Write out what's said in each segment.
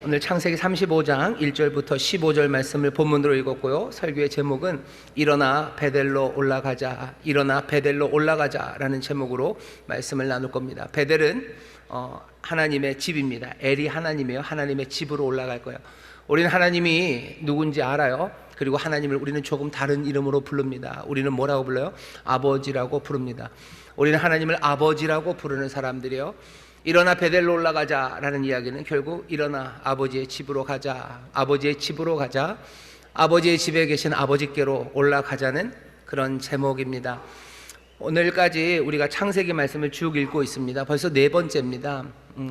오늘 창세기 35장 1절부터 15절 말씀을 본문으로 읽었고요. 설교의 제목은 일어나 베델로 올라가자, 일어나 베델로 올라가자 라는 제목으로 말씀을 나눌 겁니다. 베델은 하나님의 집입니다. 엘이 하나님이에요. 하나님의 집으로 올라갈 거예요. 우리는 하나님이 누군지 알아요. 그리고 하나님을 우리는 조금 다른 이름으로 부릅니다. 우리는 뭐라고 불러요? 아버지라고 부릅니다. 우리는 하나님을 아버지라고 부르는 사람들이에요. 일어나 베델로 올라가자라는 이야기는 결국 일어나 아버지의 집으로 가자, 아버지의 집으로 가자, 아버지의 집에 계신 아버지께로 올라가자는 그런 제목입니다. 오늘까지 우리가 창세기 말씀을 쭉 읽고 있습니다. 벌써 네 번째입니다.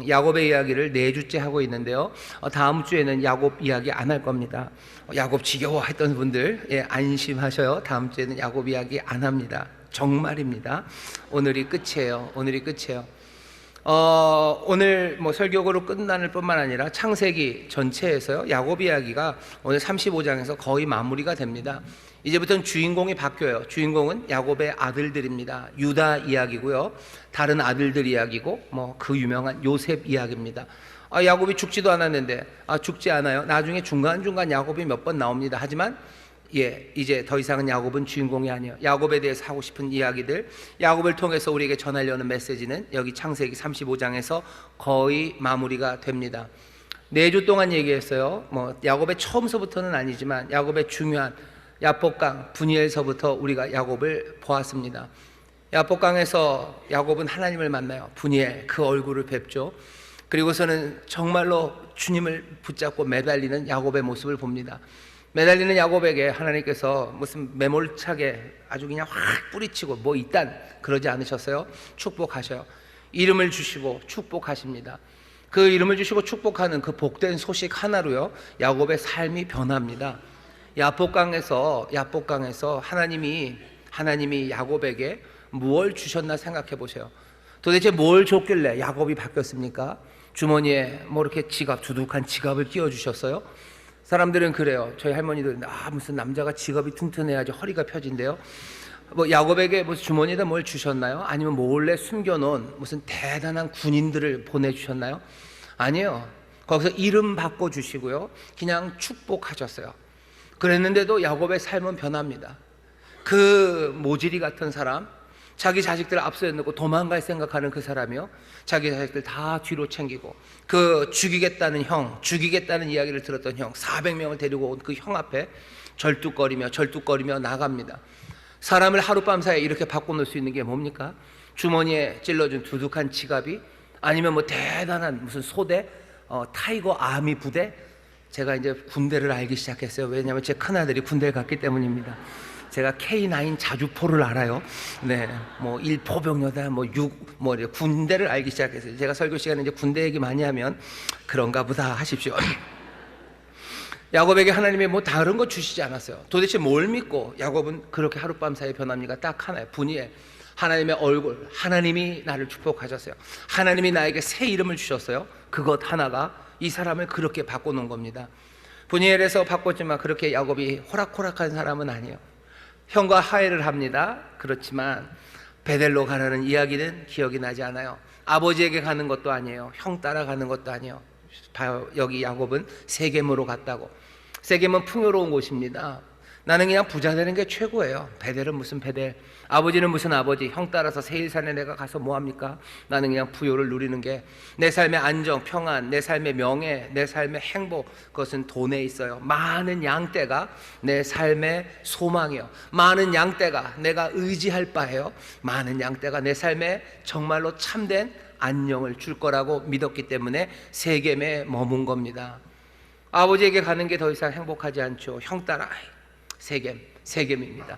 야곱의 이야기를 네 주째 하고 있는데요. 다음 주에는 야곱 이야기 안 할 겁니다. 야곱 지겨워 했던 분들 안심하셔요. 다음 주에는 야곱 이야기 안 합니다. 정말입니다. 오늘이 끝이에요. 오늘이 끝이에요. 오늘 설교로 끝나는 뿐만 아니라 창세기 전체에서요, 야곱 이야기가 오늘 35장에서 거의 마무리가 됩니다. 이제부터는 주인공이 바뀌어요. 주인공은 야곱의 아들들입니다. 유다 이야기고요, 다른 아들들 이야기고, 그 유명한 요셉 이야기입니다. 야곱이 죽지도 않았는데, 죽지 않아요. 나중에 중간중간 야곱이 몇 번 나옵니다. 하지만 이제 더 이상은 야곱은 주인공이 아니에요. 야곱에 대해서 하고 싶은 이야기들, 야곱을 통해서 우리에게 전하려는 메시지는 여기 창세기 35장에서 거의 마무리가 됩니다. 4주 동안 얘기했어요. 야곱의 처음서부터는 아니지만 야곱의 중요한 야복강 분이엘서부터 우리가 야곱을 보았습니다. 야복강에서 야곱은 하나님을 만나요. 분이엘, 그 얼굴을 뵙죠. 그리고서는 정말로 주님을 붙잡고 매달리는 야곱의 모습을 봅니다. 매달리는 야곱에게 하나님께서 무슨 매몰차게 아주 그냥 확 뿌리치고 이딴 그러지 않으셨어요. 축복하셔요. 이름을 주시고 축복하십니다. 그 이름을 주시고 축복하는 그 복된 소식 하나로요, 야곱의 삶이 변합니다. 야복강에서 하나님이 야곱에게 무엇을 주셨나 생각해 보세요. 도대체 뭘 줬길래 야곱이 바뀌었습니까? 주머니에 이렇게 두둑한 지갑을 끼워 주셨어요? 사람들은 그래요. 저희 할머니들은 무슨 남자가 지갑이 튼튼해야지 허리가 펴진대요. 야곱에게 무슨 주머니에다 뭘 주셨나요? 아니면 몰래 숨겨놓은 무슨 대단한 군인들을 보내주셨나요? 아니에요. 거기서 이름 바꿔주시고요, 그냥 축복하셨어요. 그랬는데도 야곱의 삶은 변합니다. 그 모질이 같은 사람, 자기 자식들을 앞서에 놓고 도망갈 생각하는 그 사람이요, 자기 자식들 다 뒤로 챙기고, 그 죽이겠다는 이야기를 들었던 형 400명을 데리고 온 그 형 앞에 절뚝거리며 나갑니다. 사람을 하룻밤 사이에 이렇게 바꿔놓을 수 있는 게 뭡니까? 주머니에 찔러준 두둑한 지갑이, 아니면 대단한 무슨 소대, 타이거 아미 부대. 제가 이제 군대를 알기 시작했어요. 왜냐하면 제 큰아들이 군대에 갔기 때문입니다. 제가 K9 자주포를 알아요. 네, 1포병여단, 군대를 알기 시작했어요. 제가 설교 시간에 이제 군대 얘기 많이 하면 그런가 보다 하십시오. 야곱에게 하나님이 다른 거 주시지 않았어요. 도대체 뭘 믿고 야곱은 그렇게 하룻밤 사이에 변합니까? 딱 하나예요. 분이엘, 하나님의 얼굴, 하나님이 나를 축복하셨어요. 하나님이 나에게 새 이름을 주셨어요. 그것 하나가 이 사람을 그렇게 바꿔놓은 겁니다. 분이엘에서 바꿨지만 그렇게 야곱이 호락호락한 사람은 아니에요. 형과 화해를 합니다. 그렇지만 베델로 가라는 이야기는 기억이 나지 않아요. 아버지에게 가는 것도 아니에요. 형 따라가는 것도 아니에요. 여기 야곱은 세겜으로 갔다고. 세겜은 풍요로운 곳입니다. 나는 그냥 부자 되는 게 최고예요. 베델은 무슨 베델, 아버지는 무슨 아버지, 형 따라서 세일산에 내가 가서 뭐합니까? 나는 그냥 부요를 누리는 게, 내 삶의 안정, 평안, 내 삶의 명예, 내 삶의 행복, 그것은 돈에 있어요. 많은 양떼가 내 삶의 소망이요, 많은 양떼가 내가 의지할 바예요. 많은 양떼가 내 삶에 정말로 참된 안녕을 줄 거라고 믿었기 때문에 세겜에 머문 겁니다. 아버지에게 가는 게 더 이상 행복하지 않죠. 형 따라 세겜입니다.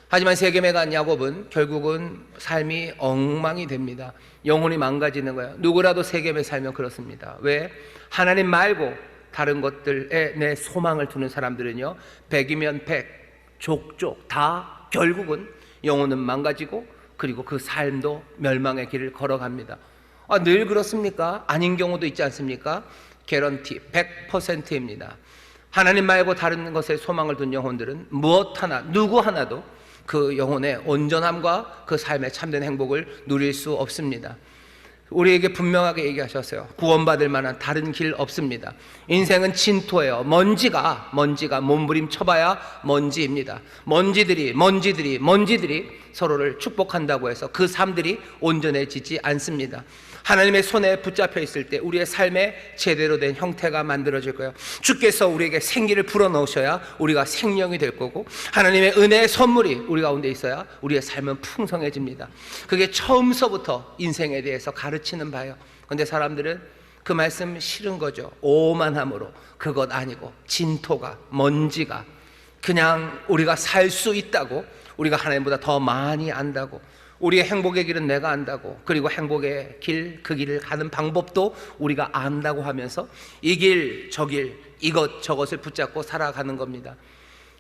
하지만 세겜에 간 야곱은 결국은 삶이 엉망이 됩니다. 영혼이 망가지는 거예요. 누구라도 세겜에 살면 그렇습니다. 왜? 하나님 말고 다른 것들에 내 소망을 두는 사람들은요, 100이면 100, 족족 다 결국은 영혼은 망가지고, 그리고 그 삶도 멸망의 길을 걸어갑니다. 늘 그렇습니까? 아닌 경우도 있지 않습니까? 개런티 100%입니다. 하나님 말고 다른 것에 소망을 둔 영혼들은 무엇 하나, 누구 하나도 그 영혼의 온전함과 그 삶의 참된 행복을 누릴 수 없습니다. 우리에게 분명하게 얘기하셨어요. 구원받을 만한 다른 길 없습니다. 인생은 진토예요. 먼지가 몸부림쳐봐야 먼지입니다. 먼지들이 서로를 축복한다고 해서 그 삶들이 온전해지지 않습니다. 하나님의 손에 붙잡혀 있을 때 우리의 삶에 제대로 된 형태가 만들어질 거예요. 주께서 우리에게 생기를 불어넣으셔야 우리가 생명이 될 거고, 하나님의 은혜의 선물이 우리 가운데 있어야 우리의 삶은 풍성해집니다. 그게 처음서부터 인생에 대해서 가르치는 바예요. 그런데 사람들은 그 말씀 싫은 거죠. 오만함으로 그것 아니고 진토가, 먼지가, 그냥 우리가 살 수 있다고, 우리가 하나님보다 더 많이 안다고, 우리의 행복의 길은 내가 안다고, 그리고 행복의 길, 그 길을 가는 방법도 우리가 안다고 하면서 이 길, 저 길, 이것저것을 붙잡고 살아가는 겁니다.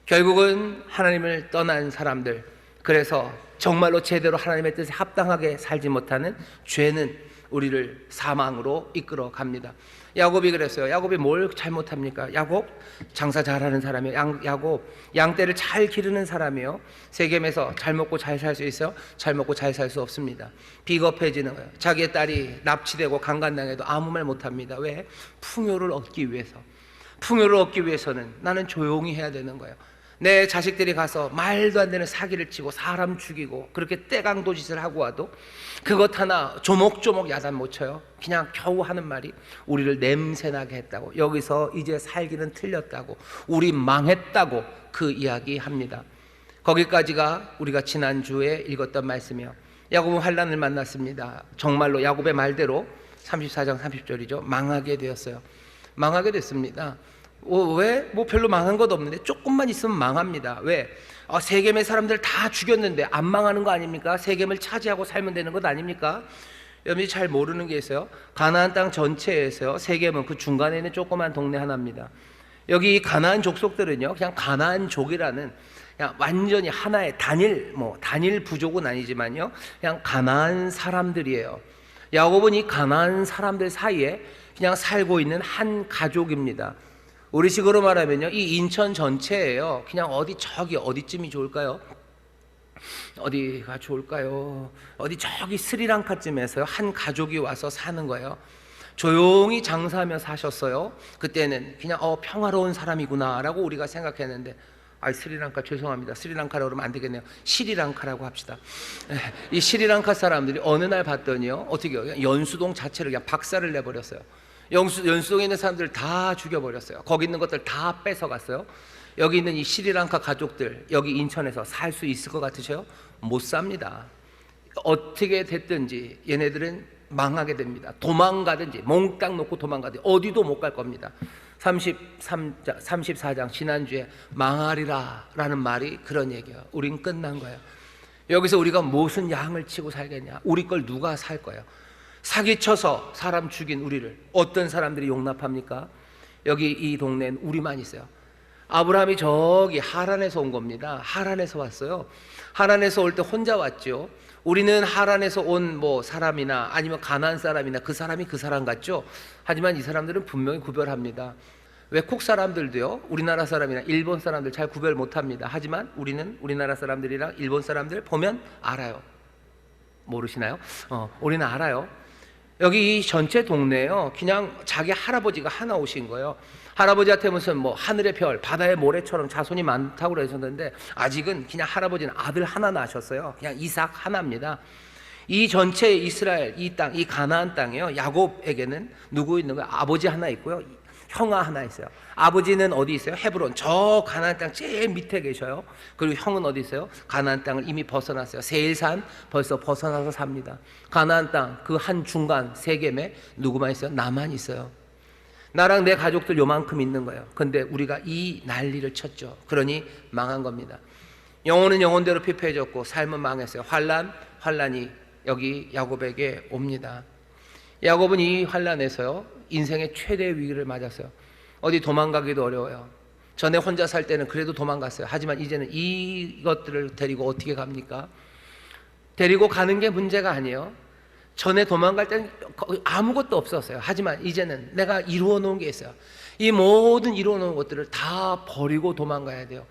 결국은 하나님을 떠난 사람들, 그래서 정말로 제대로 하나님의 뜻에 합당하게 살지 못하는 죄는 우리를 사망으로 이끌어 갑니다. 야곱이 그랬어요. 야곱이 뭘 잘못합니까? 야곱 장사 잘하는 사람이에요. 야곱 양떼를 잘 기르는 사람이에요. 세겜에서 잘 먹고 잘 살 수 있어요? 잘 먹고 잘 살 수 없습니다. 비겁해지는 거예요. 자기의 딸이 납치되고 강간당해도 아무 말 못합니다. 왜? 풍요를 얻기 위해서. 풍요를 얻기 위해서는 나는 조용히 해야 되는 거예요. 내 자식들이 가서 말도 안 되는 사기를 치고 사람 죽이고 그렇게 떼강도 짓을 하고 와도 그것 하나 조목조목 야단 못 쳐요. 그냥 겨우 하는 말이 우리를 냄새나게 했다고, 여기서 이제 살기는 틀렸다고, 우리 망했다고 그 이야기 합니다. 거기까지가 우리가 지난주에 읽었던 말씀이에요. 야곱은 환난을 만났습니다. 정말로 야곱의 말대로 34장 30절이죠. 망하게 되었어요. 망하게 됐습니다. 왜? 뭐 별로 망한 것 없는데 조금만 있으면 망합니다. 왜? 세겜의 사람들 다 죽였는데 안 망하는 거 아닙니까? 세겜을 차지하고 살면 되는 것 아닙니까? 여러분이 잘 모르는 게 있어요. 가나안 땅 전체에서요, 세겜은 그 중간에 있는 조그만 동네 하나입니다. 여기 이 가나안 족속들은요, 그냥 가나안족이라는 그냥 완전히 하나의 단일 부족은 아니지만요, 그냥 가나안 사람들이에요. 야곱은 이 가나안 사람들 사이에 그냥 살고 있는 한 가족입니다. 우리식으로 말하면요, 이 인천 전체예요. 그냥 어디쯤이 좋을까요? 어디가 좋을까요? 저기 스리랑카쯤에서요, 한 가족이 와서 사는 거예요. 조용히 장사하며 사셨어요. 그때는 그냥 평화로운 사람이구나라고 우리가 생각했는데, 스리랑카 죄송합니다. 스리랑카라고 그러면 안 되겠네요. 시리랑카라고 합시다. 이 시리랑카 사람들이 어느 날 봤더니요, 어떻게 해요? 연수동 자체를 그냥 박살을 내버렸어요. 연수동에 있는 사람들 다 죽여버렸어요. 거기 있는 것들 다 뺏어갔어요. 여기 있는 이 시리랑카 가족들, 여기 인천에서 살 수 있을 것 같으세요? 못 삽니다. 어떻게 됐든지 얘네들은 망하게 됩니다. 도망가든지 몽땅 놓고 도망가든지 어디도 못 갈 겁니다. 34장 지난주에 망하리라 라는 말이 그런 얘기예요. 우린 끝난 거예요. 여기서 우리가 무슨 양을 치고 살겠냐? 우리 걸 누가 살 거예요? 사기쳐서 사람 죽인 우리를 어떤 사람들이 용납합니까? 여기 이 동네엔 우리만 있어요. 아브라함이 저기 하란에서 온 겁니다. 하란에서 왔어요. 하란에서 올 때 혼자 왔죠. 우리는 하란에서 온 사람이나 아니면 가나안 사람이나 그 사람이 그 사람 같죠. 하지만 이 사람들은 분명히 구별합니다. 외국 사람들도요, 우리나라 사람이나 일본 사람들 잘 구별 못합니다. 하지만 우리는 우리나라 사람들이랑 일본 사람들 보면 알아요. 모르시나요? 우리는 알아요. 여기 이 전체 동네에요, 그냥 자기 할아버지가 하나 오신 거예요. 할아버지한테 무슨 하늘의 별, 바다의 모래처럼 자손이 많다고 그러셨는데 아직은 그냥 할아버지는 아들 하나 낳으셨어요. 그냥 이삭 하나입니다. 이 전체 이스라엘, 이 땅, 이 가나안 땅이요, 야곱에게는 누구 있는 거예요? 아버지 하나 있고요, 형아 하나 있어요. 아버지는 어디 있어요? 헤브론, 저 가나안 땅 제일 밑에 계셔요. 그리고 형은 어디 있어요? 가나안 땅을 이미 벗어났어요. 세일산 벌써 벗어나서 삽니다. 가나안 땅 그 한 중간 세겜에 누구만 있어요? 나만 있어요. 나랑 내 가족들 요만큼 있는 거예요. 근데 우리가 이 난리를 쳤죠. 그러니 망한 겁니다. 영혼은 영혼대로 피폐해졌고 삶은 망했어요. 환란이 여기 야곱에게 옵니다. 야곱은 이 환란에서요, 인생의 최대 위기를 맞았어요. 어디 도망가기도 어려워요. 전에 혼자 살 때는 그래도 도망갔어요. 하지만 이제는 이것들을 데리고 어떻게 갑니까? 데리고 가는 게 문제가 아니에요. 전에 도망갈 때는 아무것도 없었어요. 하지만 이제는 내가 이루어 놓은 게 있어요. 이 모든 이루어 놓은 것들을 다 버리고 도망가야 돼요.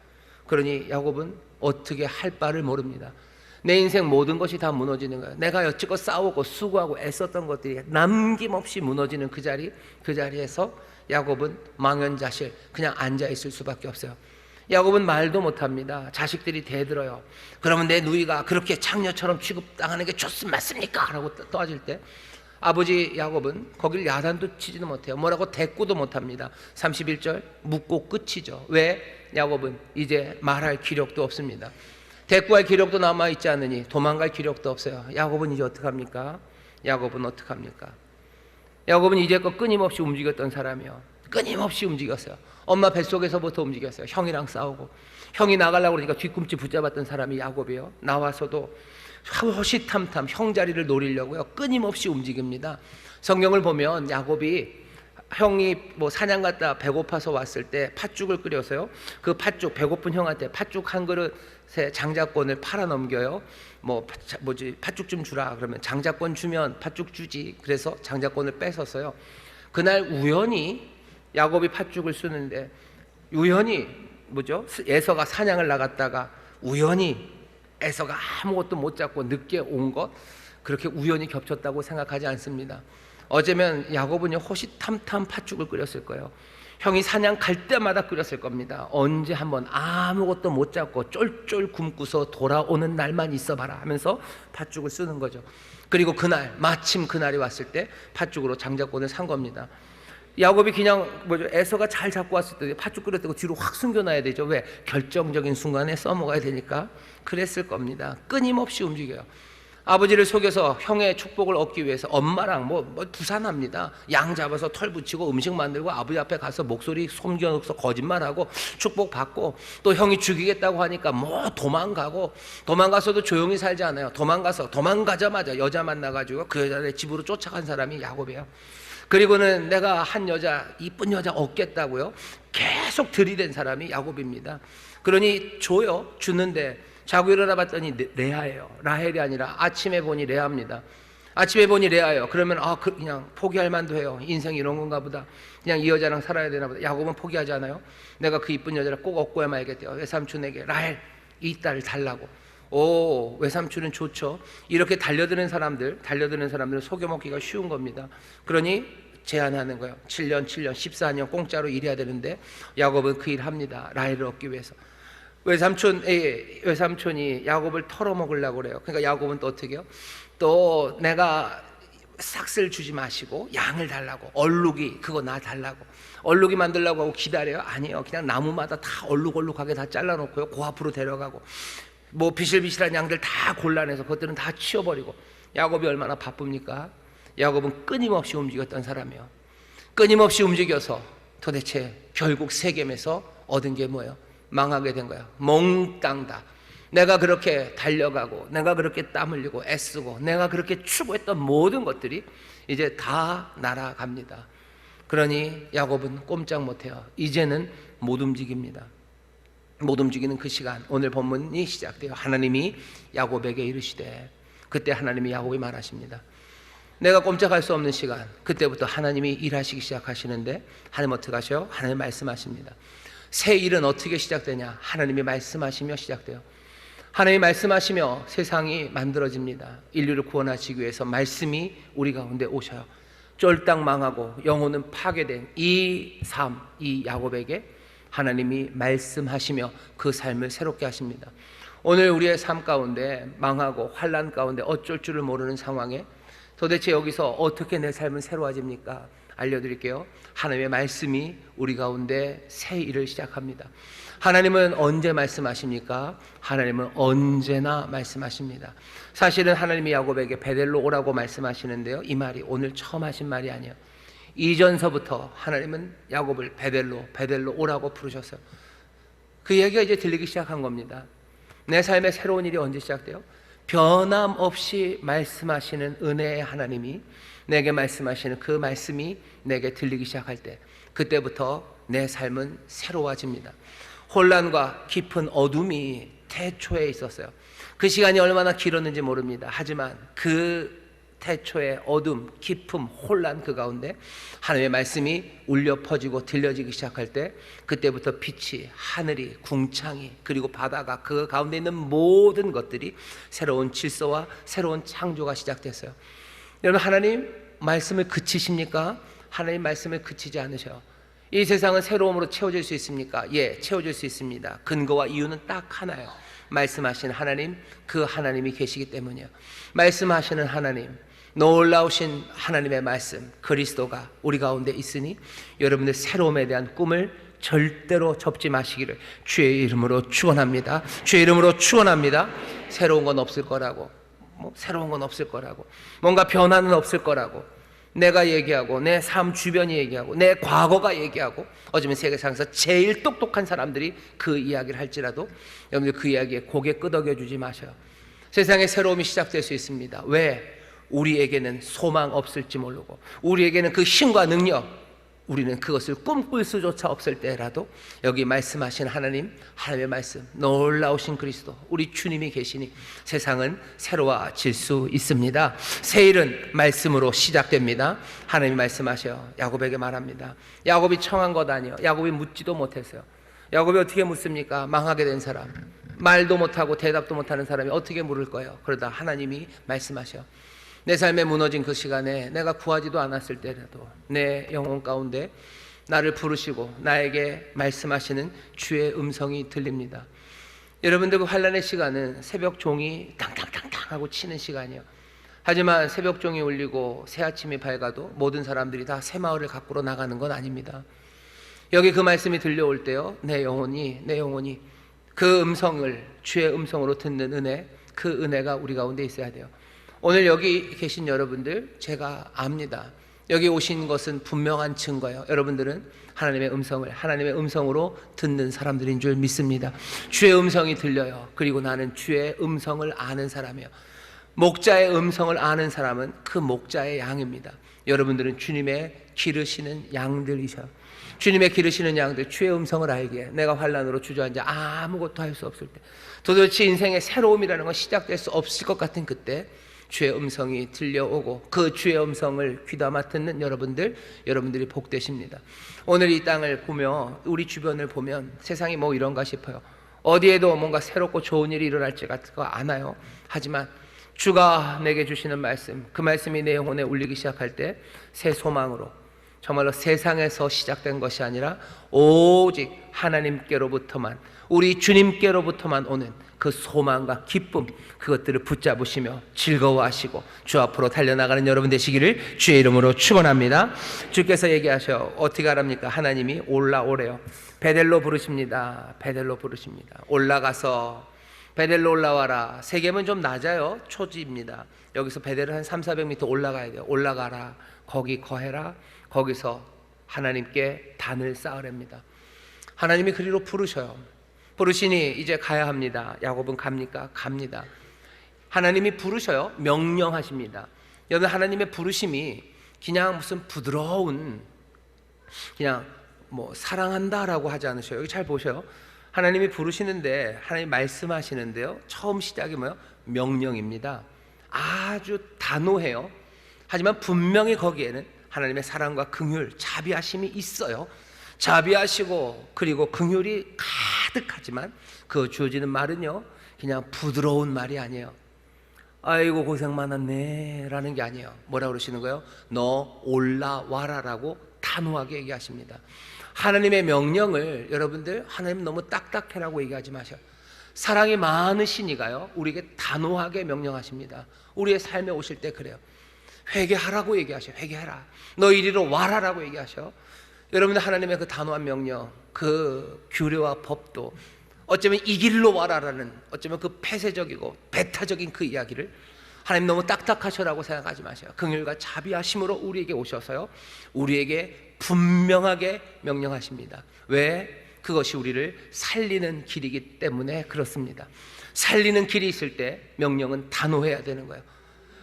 그러니 야곱은 어떻게 할 바를 모릅니다. 내 인생 모든 것이 다 무너지는 거예요. 내가 여태껏 싸우고 수고하고 애썼던 것들이 남김없이 무너지는 그 자리에서 야곱은 망연자실 그냥 앉아 있을 수밖에 없어요. 야곱은 말도 못합니다. 자식들이 대들어요. 그러면 내 누이가 그렇게 장녀처럼 취급당하는 게 맞습니까? 라고 떠질 때 아버지 야곱은 거길 야단도 치지도 못해요. 뭐라고 대꾸도 못합니다. 31절 묻고 끝이죠. 왜? 야곱은 이제 말할 기력도 없습니다. 대꾸할 기력도 남아있지 않으니 도망갈 기력도 없어요. 야곱은 이제 어떡합니까? 야곱은 이제껏 끊임없이 움직였던 사람이요. 끊임없이 움직였어요. 엄마 뱃속에서부터 움직였어요. 형이랑 싸우고 형이 나가려고 그러니까 뒤꿈치 붙잡았던 사람이 야곱이에요. 나와서도 호시탐탐 형 자리를 노리려고요. 끊임없이 움직입니다. 성경을 보면 야곱이 형이 뭐 사냥 갔다 배고파서 왔을 때 팥죽을 끓여서요. 그 팥죽 배고픈 형한테 팥죽 한 그릇에 장자권을 팔아 넘겨요. 팥죽 좀 주라 그러면 장자권 주면 팥죽 주지. 그래서 장자권을 뺏었어요. 그날 우연히 야곱이 팥죽을 쓰는데 에서가 사냥을 나갔다가 우연히 에서가 아무것도 못 잡고 늦게 온 것 그렇게 우연히 겹쳤다고 생각하지 않습니다. 어쩌면 야곱은요 호시탐탐 팥죽을 끓였을 거예요. 형이 사냥 갈 때마다 끓였을 겁니다. 언제 한번 아무것도 못 잡고 쫄쫄 굶고서 돌아오는 날만 있어봐라 하면서 팥죽을 쓰는 거죠. 그리고 마침 그날이 왔을 때 팥죽으로 장자권을 산 겁니다. 야곱이 그냥 에서가 잘 잡고 왔을 때 팥죽 끓였다고 뒤로 확 숨겨놔야 되죠. 왜? 결정적인 순간에 써먹어야 되니까 그랬을 겁니다. 끊임없이 움직여요. 아버지를 속여서 형의 축복을 얻기 위해서 엄마랑 부산합니다. 양 잡아서 털 붙이고 음식 만들고 아버지 앞에 가서 목소리 숨겨놓고서 거짓말하고 축복받고 또 형이 죽이겠다고 하니까 도망가서도 조용히 살지 않아요. 도망가자마자 여자 만나가지고 그 여자를 집으로 쫓아간 사람이 야곱이에요. 그리고는 내가 한 이쁜 여자 얻겠다고요 계속 들이댄 사람이 야곱입니다. 그러니 주는데 자고 일어나 봤더니 레아예요. 라헬이 아니라 아침에 보니 레아입니다. 아침에 보니 레아예요. 그러면 그냥 포기할 만도 해요. 인생이 이런 건가 보다. 그냥 이 여자랑 살아야 되나 보다. 야곱은 포기하지 않아요. 내가 그 이쁜 여자를 꼭 얻고야 말겠대요. 외삼촌에게 라헬 이 딸을 달라고. 외삼촌은 좋죠. 이렇게 달려드는 사람들은 속여먹기가 쉬운 겁니다. 그러니 제안하는 거예요. 7년 14년 공짜로 일해야 되는데 야곱은 그 일 합니다. 라헬을 얻기 위해서. 외삼촌이 야곱을 털어먹으려고 그래요. 그러니까 야곱은 또 어떻게 해요? 또 내가 싹쓸 주지 마시고 양을 달라고. 얼룩이 그거 나 달라고. 얼룩이 만들려고 하고 기다려요? 아니에요. 그냥 나무마다 다 얼룩얼룩하게 다 잘라놓고요. 그 앞으로 데려가고 비실비실한 양들 다 골라내서 그것들은 다 치워버리고. 야곱이 얼마나 바쁩니까? 야곱은 끊임없이 움직였던 사람이에요. 끊임없이 움직여서 도대체 결국 세겜에서 얻은 게 뭐예요? 망하게 된 거야. 몽땅 다. 내가 그렇게 달려가고 내가 그렇게 땀 흘리고 애쓰고 내가 그렇게 추구했던 모든 것들이 이제 다 날아갑니다. 그러니 야곱은 꼼짝 못해요. 이제는 못 움직입니다. 못 움직이는 그 시간 오늘 본문이 시작돼요. 하나님이 야곱에게 이르시되 그때 하나님이 야곱이 말하십니다. 내가 꼼짝할 수 없는 시간 그때부터 하나님이 일하시기 시작하시는데 하나님 어떻게 하셔요? 하나님 말씀하십니다. 새 일은 어떻게 시작되냐? 하나님이 말씀하시며 시작돼요. 하나님이 말씀하시며 세상이 만들어집니다. 인류를 구원하시기 위해서 말씀이 우리 가운데 오셔요. 쫄딱 망하고 영혼은 파괴된 이 야곱에게 하나님이 말씀하시며 그 삶을 새롭게 하십니다. 오늘 우리의 삶 가운데 망하고 환난 가운데 어쩔 줄을 모르는 상황에 도대체 여기서 어떻게 내 삶은 새로워집니까? 알려드릴게요. 하나님의 말씀이 우리 가운데 새 일을 시작합니다. 하나님은 언제 말씀하십니까? 하나님은 언제나 말씀하십니다. 사실은 하나님이 야곱에게 베델로 오라고 말씀하시는데요. 이 말이 오늘 처음 하신 말이 아니에요. 이전서부터 하나님은 야곱을 베델로 오라고 부르셨어요. 그 얘기가 이제 들리기 시작한 겁니다. 내 삶의 새로운 일이 언제 시작돼요? 변함없이 말씀하시는 은혜의 하나님이 내게 말씀하시는 그 말씀이 내게 들리기 시작할 때 그때부터 내 삶은 새로워집니다. 혼란과 깊은 어둠이 태초에 있었어요. 그 시간이 얼마나 길었는지 모릅니다. 하지만 그 태초의 어둠, 기품, 혼란 그 가운데 하나님의 말씀이 울려 퍼지고 들려지기 시작할 때 그때부터 빛이, 하늘이, 궁창이, 그리고 바다가 그 가운데 있는 모든 것들이 새로운 질서와 새로운 창조가 시작됐어요. 여러분, 하나님 말씀을 그치십니까? 하나님 말씀을 그치지 않으셔요. 이 세상은 새로움으로 채워질 수 있습니까? 예, 채워질 수 있습니다. 근거와 이유는 딱 하나예요. 말씀하신 하나님, 그 하나님이 계시기 때문이에요. 말씀하시는 하나님, 놀라우신 하나님의 말씀 그리스도가 우리 가운데 있으니 여러분들 새로움에 대한 꿈을 절대로 접지 마시기를 주의 이름으로 축원합니다. 주의 이름으로 축원합니다. 새로운 건 없을 거라고, 새로운 건 없을 거라고, 뭔가 변화는 없을 거라고 내가 얘기하고, 내 삶 주변이 얘기하고, 내 과거가 얘기하고, 어쩌면 세계상에서 제일 똑똑한 사람들이 그 이야기를 할지라도 여러분들 그 이야기에 고개 끄덕여 주지 마셔요. 세상에 새로움이 시작될 수 있습니다. 왜? 우리에게는 소망 없을지 모르고, 우리에게는 그 힘과 능력, 우리는 그것을 꿈꿀 수조차 없을 때라도 여기 말씀하신 하나님, 하나님의 말씀, 놀라우신 그리스도, 우리 주님이 계시니 세상은 새로워질 수 있습니다. 새 일은 말씀으로 시작됩니다. 하나님이 말씀하셔 야곱에게 말합니다. 야곱이 청한 것 아니에요. 야곱이 묻지도 못했어요. 야곱이 어떻게 묻습니까? 망하게 된 사람, 말도 못하고 대답도 못하는 사람이 어떻게 물을 거예요? 그러다 하나님이 말씀하셔 내 삶에 무너진 그 시간에 내가 구하지도 않았을 때라도 내 영혼 가운데 나를 부르시고 나에게 말씀하시는 주의 음성이 들립니다. 여러분들 그 환란의 시간은 새벽 종이 탕탕탕탕 하고 치는 시간이에요. 하지만 새벽 종이 울리고 새 아침이 밝아도 모든 사람들이 다 새 마을을 가꾸러 나가는 건 아닙니다. 여기 그 말씀이 들려올 때요, 내 영혼이 그 음성을 주의 음성으로 듣는 은혜, 그 은혜가 우리 가운데 있어야 돼요. 오늘 여기 계신 여러분들 제가 압니다. 여기 오신 것은 분명한 증거예요. 여러분들은 하나님의 음성으로 듣는 사람들인 줄 믿습니다. 주의 음성이 들려요. 그리고 나는 주의 음성을 아는 사람이에요. 목자의 음성을 아는 사람은 그 목자의 양입니다. 여러분들은 주님의 기르시는 양들이셔요. 주님의 기르시는 양들, 주의 음성을 알기에 내가 환난으로 주저앉아 아무것도 할 수 없을 때, 도대체 인생의 새로움이라는 건 시작될 수 없을 것 같은 그때 주의 음성이 들려오고 그 주의 음성을 귀담아 듣는 여러분들이 복되십니다. 오늘 이 땅을 보며, 우리 주변을 보면 세상이 뭐 이런가 싶어요. 어디에도 뭔가 새롭고 좋은 일이 일어날 것 같지가 않아요. 하지만 주가 내게 주시는 말씀, 그 말씀이 내 영혼에 울리기 시작할 때 새 소망으로, 정말로 세상에서 시작된 것이 아니라 오직 하나님께로부터만, 우리 주님께로부터만 오는 그 소망과 기쁨, 그것들을 붙잡으시며 즐거워하시고 주 앞으로 달려나가는 여러분 되시기를 주의 이름으로 축원합니다. 주께서 얘기하셔 어떻게 하랍니까? 하나님이 올라오래요. 베델로 부르십니다. 베델로 부르십니다. 올라가서 베델로 올라와라. 세겜은 좀 낮아요. 초지입니다. 여기서 베델은 한 300-400m 올라가야 돼요. 올라가라. 거기 거해라. 거기서 하나님께 단을 쌓으랍니다. 하나님이 그리로 부르셔요. 부르시니 이제 가야 합니다. 야곱은 갑니까? 갑니다. 하나님이 부르셔요. 명령하십니다. 여러분, 하나님의 부르심이 그냥 무슨 부드러운, 그냥 뭐 사랑한다라고 하지 않으셔요. 여기 잘 보셔요. 하나님이 부르시는데, 하나님 말씀하시는데요, 처음 시작이 뭐예요? 명령입니다. 아주 단호해요. 하지만 분명히 거기에는 하나님의 사랑과 긍휼, 자비하심이 있어요. 자비하시고 그리고 긍휼이 가득하지만 그 주어지는 말은요, 그냥 부드러운 말이 아니에요. 아이고 고생 많았네 라는 게 아니에요. 뭐라고 그러시는 거예요? 너 올라와라 라고 단호하게 얘기하십니다. 하나님의 명령을, 여러분들, 하나님 너무 딱딱해라고 얘기하지 마셔요. 사랑이 많으시니까요, 우리에게 단호하게 명령하십니다. 우리의 삶에 오실 때 그래요. 회개하라고 얘기하셔. 회개해라. 너 이리로 와라 라고 얘기하셔. 여러분들, 하나님의 그 단호한 명령, 그 규례와 법도 어쩌면 이 길로 와라라는, 어쩌면 그 폐쇄적이고 배타적인 그 이야기를 하나님 너무 딱딱하셔라고 생각하지 마세요. 긍휼과 자비하심으로 우리에게 오셔서요, 우리에게 분명하게 명령하십니다. 왜? 그것이 우리를 살리는 길이기 때문에 그렇습니다. 살리는 길이 있을 때 명령은 단호해야 되는 거예요.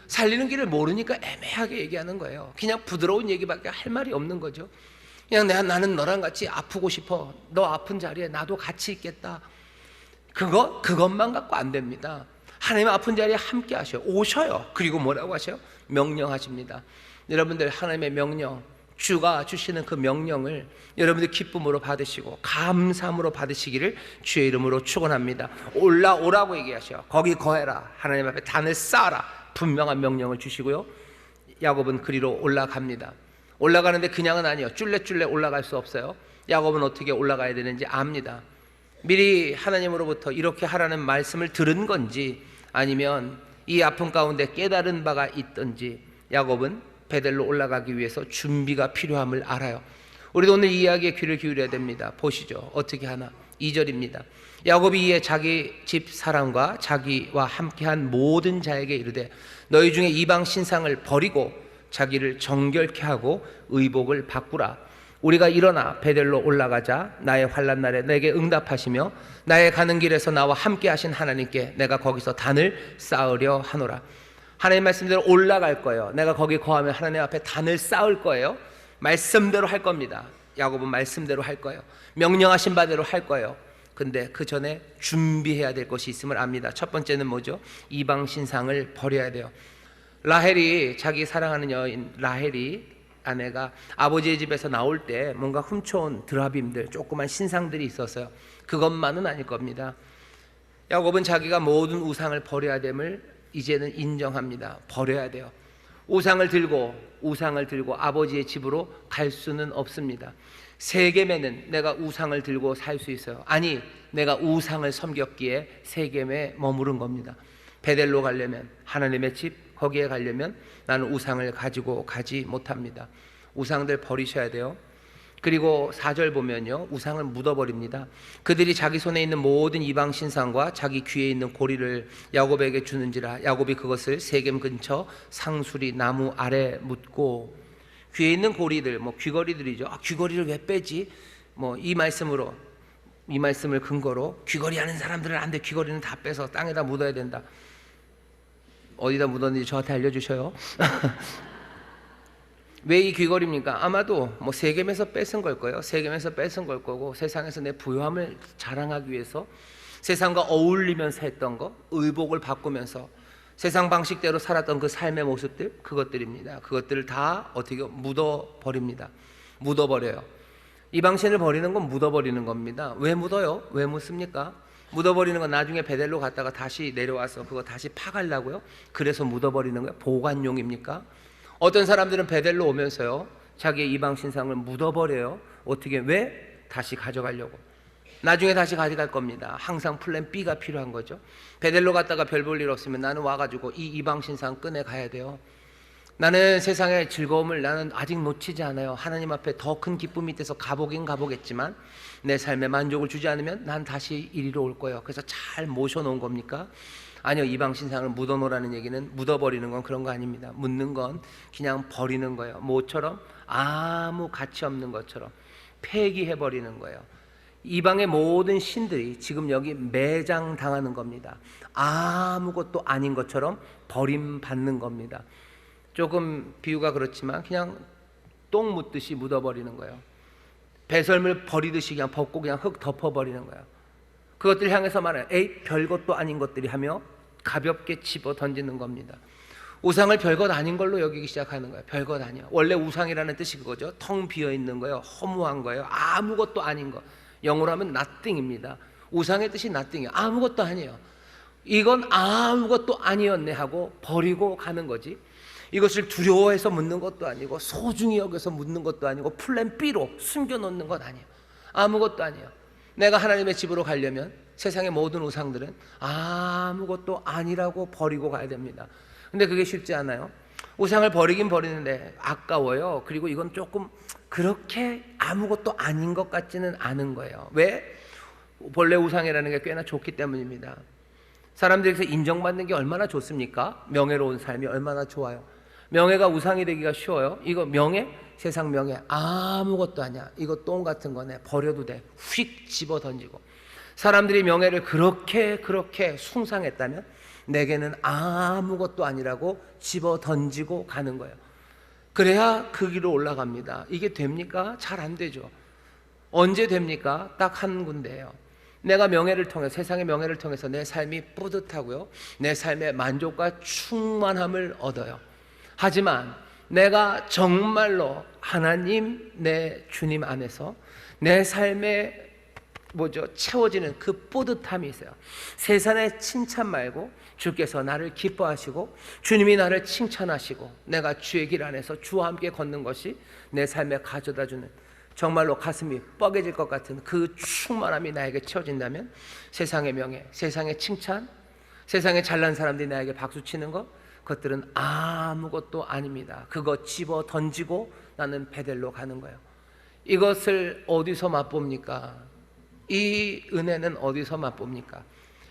살리는 길을 모르니까 애매하게 얘기하는 거예요. 그냥 부드러운 얘기밖에 할 말이 없는 거죠. 그냥 나는 너랑 같이 아프고 싶어. 너 아픈 자리에 나도 같이 있겠다. 그것만 갖고 안 됩니다. 하나님 아픈 자리에 함께 하셔요. 오셔요. 그리고 뭐라고 하셔요? 명령하십니다. 여러분들 하나님의 명령, 주가 주시는 그 명령을 여러분들 기쁨으로 받으시고 감사함으로 받으시기를 주의 이름으로 축원합니다. 올라오라고 얘기하셔. 거기 거해라. 하나님 앞에 단을 쌓아라. 분명한 명령을 주시고요. 야곱은 그리로 올라갑니다. 올라가는데 그냥은 아니에요. 쫄래쫄래 올라갈 수 없어요. 야곱은 어떻게 올라가야 되는지 압니다. 미리 하나님으로부터 이렇게 하라는 말씀을 들은 건지 아니면 이 아픔 가운데 깨달은 바가 있던지 야곱은 베델로 올라가기 위해서 준비가 필요함을 알아요. 우리도 오늘 이 이야기에 귀를 기울여야 됩니다. 보시죠. 어떻게 하나? 2절입니다. 야곱이 이에 자기 집 사람과 자기와 함께한 모든 자에게 이르되 너희 중에 이방 신상을 버리고 자기를 정결케 하고 의복을 바꾸라. 우리가 일어나 베델로 올라가자. 나의 환난 날에 내게 응답하시며 나의 가는 길에서 나와 함께 하신 하나님께 내가 거기서 단을 쌓으려 하노라. 하나님 말씀대로 올라갈 거예요. 내가 거기 거하면 하나님 앞에 단을 쌓을 거예요. 말씀대로 할 겁니다. 야곱은 말씀대로 할 거예요. 명령하신 바대로 할 거예요. 근데 그 전에 준비해야 될 것이 있음을 압니다. 첫 번째는 뭐죠? 이방 신상을 버려야 돼요. 라헬이, 자기 사랑하는 여인 라헬이, 아내가 아버지의 집에서 나올 때 뭔가 훔쳐온 드라빔들, 조그만 신상들이 있었어요. 그것만은 아닐 겁니다. 야곱은 자기가 모든 우상을 버려야 됨을 이제는 인정합니다. 버려야 돼요. 우상을 들고 아버지의 집으로 갈 수는 없습니다. 세겜에는 내가 우상을 들고 살 수 있어요. 아니, 내가 우상을 섬겼기에 세겜에 머무른 겁니다. 베델로 가려면, 하나님의 집 거기에 가려면 나는 우상을 가지고 가지 못합니다. 우상들 버리셔야 돼요. 그리고 4절 보면요, 우상을 묻어버립니다. 그들이 자기 손에 있는 모든 이방 신상과 자기 귀에 있는 고리를 야곱에게 주는지라. 야곱이 그것을 세겜 근처 상수리 나무 아래 묻고, 귀에 있는 고리들, 귀걸이들이죠. 귀걸이를 왜 빼지? 이 말씀을 근거로 귀걸이 하는 사람들은 안 돼. 귀걸이는 다 빼서 땅에다 묻어야 된다. 어디다 묻었는지 저한테 알려주셔요. 왜 이 귀걸이입니까? 아마도 세겜에서 뺏은 걸 거예요. 세겜에서 뺏은 걸 거고, 세상에서 내 부유함을 자랑하기 위해서 세상과 어울리면서 했던 거, 의복을 바꾸면서 세상 방식대로 살았던 그 삶의 모습들, 그것들입니다. 그것들을 다 어떻게 묻어버립니다. 묻어버려요. 이방신을 버리는 건 묻어버리는 겁니다. 왜 묻어요? 왜 묻습니까? 묻어버리는 건 나중에 베델로 갔다가 다시 내려와서 그거 다시 파가려고요? 그래서 묻어버리는 거예요? 보관용입니까? 어떤 사람들은 베델로 오면서요, 자기의 이방 신상을 묻어버려요. 어떻게? 왜? 다시 가져가려고. 나중에 다시 가져갈 겁니다. 항상 플랜 B가 필요한 거죠. 베델로 갔다가 별 볼 일 없으면 나는 와가지고 이 이방 신상 꺼내 가야 돼요. 나는 세상의 즐거움을 나는 아직 놓치지 않아요. 하나님 앞에 더 큰 기쁨이 있어서 가보겠지만 내 삶에 만족을 주지 않으면 난 다시 이리로 올 거예요. 그래서 잘 모셔놓은 겁니까? 아니요. 이방 신상을 묻어놓으라는 얘기는 묻어버리는 건 그런 거 아닙니다. 묻는 건 그냥 버리는 거예요. 뭐처럼? 아무 가치 없는 것처럼 폐기해버리는 거예요. 이방의 모든 신들이 지금 여기 매장당하는 겁니다. 아무것도 아닌 것처럼 버림받는 겁니다. 조금 비유가 그렇지만 그냥 똥 묻듯이 묻어버리는 거예요. 배설물 버리듯이 그냥 벗고 그냥 흙 덮어버리는 거예요. 그것들 향해서 말해요. 에이, 별것도 아닌 것들이 하며 가볍게 집어 던지는 겁니다. 우상을 별것 아닌 걸로 여기기 시작하는 거예요. 별것 아니야. 원래 우상이라는 뜻이 그거죠. 텅 비어 있는 거예요. 허무한 거예요. 아무것도 아닌 거. 영어로 하면 nothing입니다. 우상의 뜻이 nothing이에요. 아무것도 아니에요. 이건 아무것도 아니었네 하고 버리고 가는 거지. 이것을 두려워해서 묻는 것도 아니고 소중히 여겨서 묻는 것도 아니고 플랜 B로 숨겨놓는 것 아니에요. 아무것도 아니에요. 내가 하나님의 집으로 가려면 세상의 모든 우상들은 아무것도 아니라고 버리고 가야 됩니다. 근데 그게 쉽지 않아요. 우상을 버리긴 버리는데 아까워요. 그리고 이건 조금 그렇게 아무것도 아닌 것 같지는 않은 거예요. 왜? 본래 우상이라는 게 꽤나 좋기 때문입니다. 사람들에게서 인정받는 게 얼마나 좋습니까? 명예로운 삶이 얼마나 좋아요. 명예가 우상이 되기가 쉬워요. 이거 명예? 세상 명예 아무것도 아니야. 이거 똥 같은 거네. 버려도 돼. 휙 집어 던지고. 사람들이 명예를 그렇게 숭상했다면 내게는 아무것도 아니라고 집어 던지고 가는 거예요. 그래야 그 길로 올라갑니다. 이게 됩니까? 잘 안 되죠. 언제 됩니까? 딱 한 군데예요. 내가 명예를 통해, 세상의 명예를 통해서 내 삶이 뿌듯하고요, 내 삶의 만족과 충만함을 얻어요. 하지만 내가 정말로 하나님 내 주님 안에서 내 삶에 채워지는 그 뿌듯함이 있어요. 세상의 칭찬 말고 주께서 나를 기뻐하시고 주님이 나를 칭찬하시고 내가 주의 길 안에서 주와 함께 걷는 것이 내 삶에 가져다주는 정말로 가슴이 뻐개질 것 같은 그 충만함이 나에게 채워진다면 세상의 명예, 세상의 칭찬, 세상에 잘난 사람들이 나에게 박수치는 것, 그것들은 아무것도 아닙니다. 그거 집어 던지고 나는 베델로 가는 거예요. 이것을 어디서 맛봅니까? 이 은혜는 어디서 맛봅니까?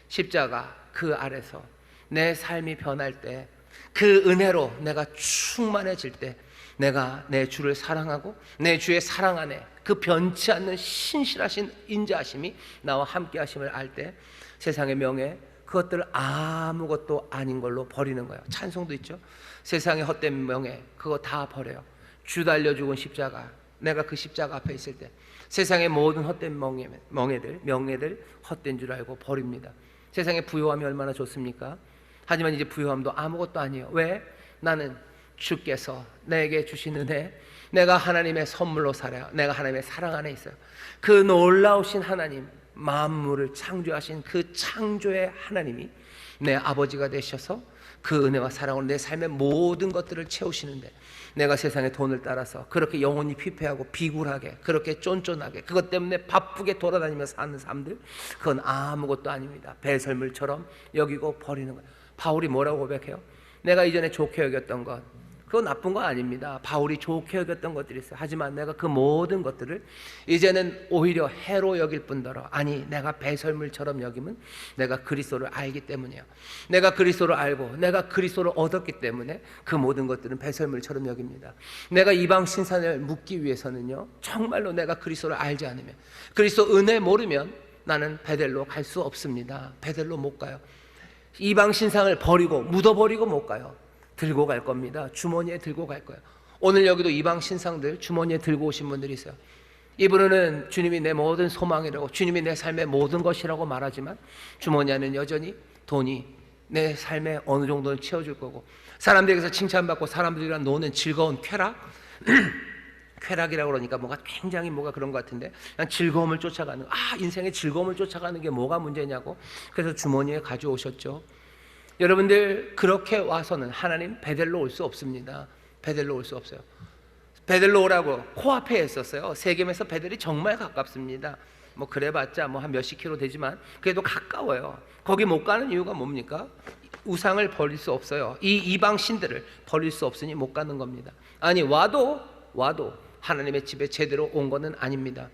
십자가 그 아래서 내 삶이 변할 때, 그 은혜로 내가 충만해질 때, 내가 내 주를 사랑하고 내 주의 사랑 안에 그 변치 않는 신실하신 인자하심이 나와 함께 하심을 알 때 세상의 명예, 그것들 아무것도 아닌 걸로 버리는 거예요. 찬송도 있죠. 세상의 헛된 명예 그거 다 버려요. 주 달려 죽은 십자가, 내가 그 십자가 앞에 있을 때 세상의 모든 헛된 명예들 헛된 줄 알고 버립니다. 세상의 부요함이 얼마나 좋습니까? 하지만 이제 부요함도 아무것도 아니에요. 왜? 나는 주께서 내게 주신 은혜, 내가 하나님의 선물로 살아요. 내가 하나님의 사랑 안에 있어요. 그 놀라우신 하나님, 만물을 창조하신 그 창조의 하나님이 내 아버지가 되셔서 그 은혜와 사랑으로 내 삶의 모든 것들을 채우시는데, 내가 세상의 돈을 따라서 그렇게 영혼이 피폐하고 비굴하게, 그렇게 쫀쫀하게 그것 때문에 바쁘게 돌아다니면서 사는 삶들, 그건 아무것도 아닙니다. 배설물처럼 여기고 버리는 거예요. 바울이 뭐라고 고백해요? 내가 이전에 좋게 여겼던 것, 그거 나쁜 거 아닙니다. 바울이 좋게 여겼던 것들이 있어요. 하지만 내가 그 모든 것들을 이제는 오히려 해로 여길 뿐더러, 아니 내가 배설물처럼 여기면 내가 그리스도를 알기 때문이에요. 내가 그리스도를 알고 내가 그리스도를 얻었기 때문에 그 모든 것들은 배설물처럼 여깁니다. 내가 이방 신상을 묻기 위해서는요, 정말로 내가 그리스도를 알지 않으면, 그리스도 은혜 모르면 나는 베델로 갈 수 없습니다. 베델로 못 가요. 이방 신상을 버리고 묻어버리고 못 가요. 들고 갈 겁니다. 주머니에 들고 갈 거예요. 오늘 여기도 이방 신상들 주머니에 들고 오신 분들이 있어요. 이분은 주님이 내 모든 소망이라고, 주님이 내 삶의 모든 것이라고 말하지만 주머니 안에는 여전히 돈이 내 삶에 어느 정도는 채워줄 거고, 사람들에게서 칭찬받고 사람들이랑 노는 즐거운 쾌락 쾌락이라고 그러니까 뭔가 굉장히 뭐가 그런 것 같은데, 그냥 즐거움을 쫓아가는, 인생의 즐거움을 쫓아가는 게 뭐가 문제냐고 그래서 주머니에 가져오셨죠. 여러분들 그렇게 와서는 하나님 베델로 올 수 없습니다. 베델로 올 수 없어요. 베델로 오라고 코앞에 했었어요. 세겜에서 베델이 정말 가깝습니다. 뭐 그래봤자 뭐 한 몇십 킬로 되지만 그래도 가까워요. 거기 못 가는 이유가 뭡니까? 우상을 버릴 수 없어요. 이 이방 신들을 버릴 수 없으니 못 가는 겁니다. 아니 와도 하나님의 집에 제대로 온 것은 아닙니다.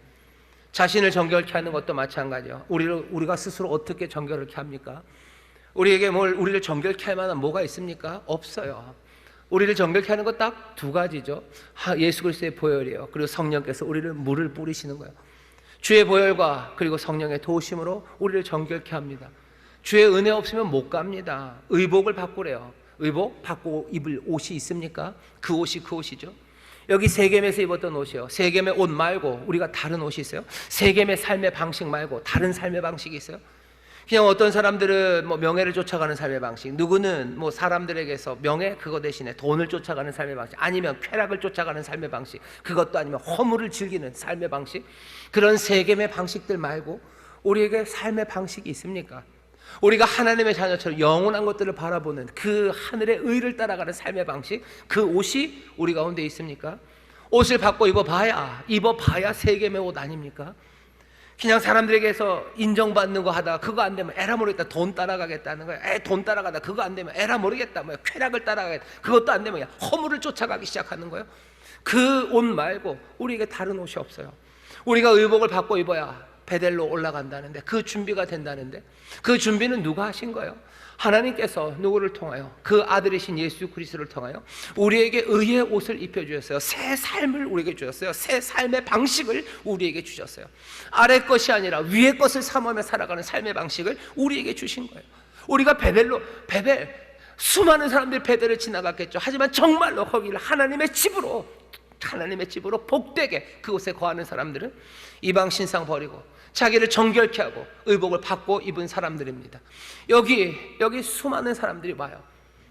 자신을 정결케 하는 것도 마찬가지예요. 우리가 스스로 어떻게 정결케 합니까? 우리에게 우리를 정결케 할 만한 뭐가 있습니까? 없어요. 우리를 정결케 하는 것 딱 두 가지죠. 예수 그리스도의 보혈이에요. 그리고 성령께서 우리를 물을 뿌리시는 거예요. 주의 보혈과 그리고 성령의 도우심으로 우리를 정결케 합니다. 주의 은혜 없으면 못 갑니다. 의복을 바꾸래요. 의복 바꾸고 입을 옷이 있습니까? 그 옷이죠. 여기 세겜에서 입었던 옷이요, 세겜의 옷 말고 우리가 다른 옷이 있어요? 세겜의 삶의 방식 말고 다른 삶의 방식이 있어요? 그냥 어떤 사람들은 뭐 명예를 쫓아가는 삶의 방식, 누구는 뭐 사람들에게서 명예 그거 대신에 돈을 쫓아가는 삶의 방식, 아니면 쾌락을 쫓아가는 삶의 방식, 그것도 아니면 허물을 즐기는 삶의 방식, 그런 세겜의 방식들 말고 우리에게 삶의 방식이 있습니까? 우리가 하나님의 자녀처럼 영원한 것들을 바라보는 그 하늘의 의를 따라가는 삶의 방식, 그 옷이 우리 가운데 있습니까? 옷을 바꿔 입어봐야 세겜의 옷 아닙니까? 그냥 사람들에게서 인정받는 거 하다가 그거 안 되면 에라 모르겠다, 돈 따라가겠다는 거야. 돈 따라가다 그거 안 되면 에라 모르겠다, 뭐야, 쾌락을 따라가겠다, 그것도 안 되면 허물을 쫓아가기 시작하는 거예요. 그 옷 말고 우리에게 다른 옷이 없어요. 우리가 의복을 바꿔 입어야 베델로 올라간다는데, 그 준비가 된다는데, 그 준비는 누가 하신 거예요? 하나님께서 누구를 통하여? 그 아들이신 예수 그리스도를 통하여 우리에게 의의 옷을 입혀주셨어요. 새 삶을 우리에게 주셨어요. 새 삶의 방식을 우리에게 주셨어요. 아래 것이 아니라 위의 것을 사모하며 살아가는 삶의 방식을 우리에게 주신 거예요. 우리가 베델, 수많은 사람들이 베델을 지나갔겠죠. 하지만 정말로 거기를 하나님의 집으로 복되게 그곳에 거하는 사람들은 이방 신상 버리고 자기를 정결케 하고 의복을 받고 입은 사람들입니다. 여기 수많은 사람들이 와요.